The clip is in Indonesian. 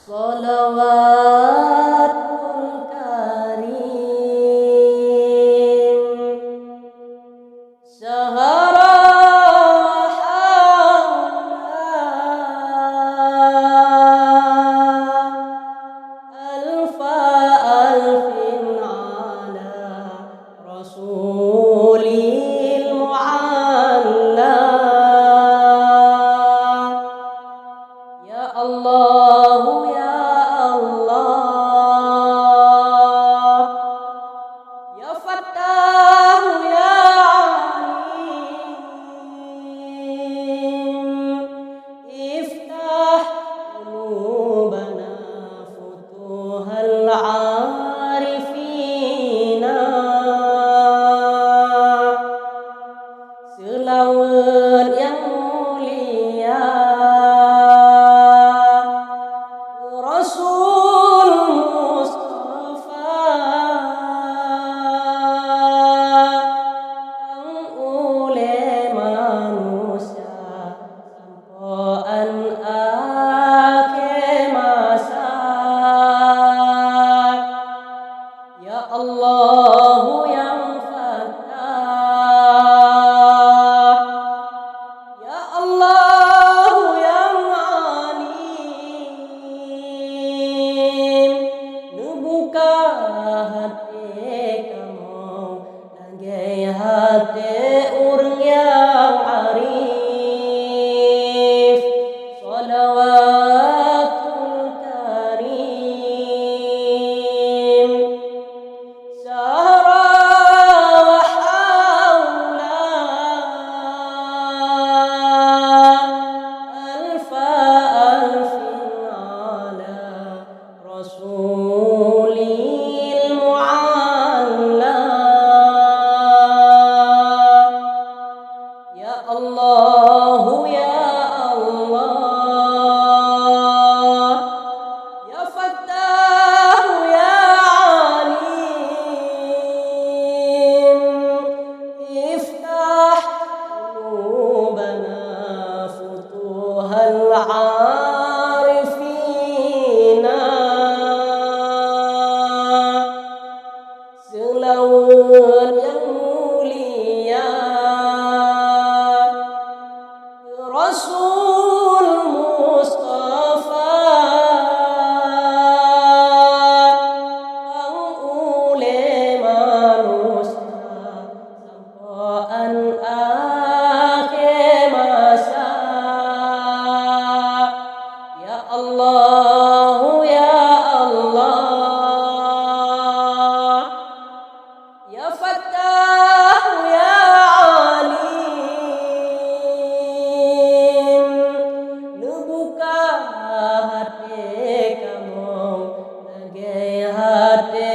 Salawatul karim Syahara alfa alfin ala rasulil mu'alla. Ya Allah, ya Allah, ya Fattah, ya Alim, iftah qulubana futuhal arifina. Selawat yang mulia Rasul Mustafa kang oleh manusia sampoan akhir masa. Ya Allah yang Fattah, ya Allah yang Alim, nubuka hati kamu lagi hati orang yang arif. Salawatul karim Syahra wa hawla alfa alfin ala rasulil mu'alla. Ya Allah, ya Allah, ya Fattah, ya Alim, iftah qulubana futuhal arifina. Selawat yang mulia Rasul Mustafa kang oleh manusia sampoan akhir masa. Ya Allah, ya Allah, ya Fattah, ya Alim, nubuka hati kamu lagi hati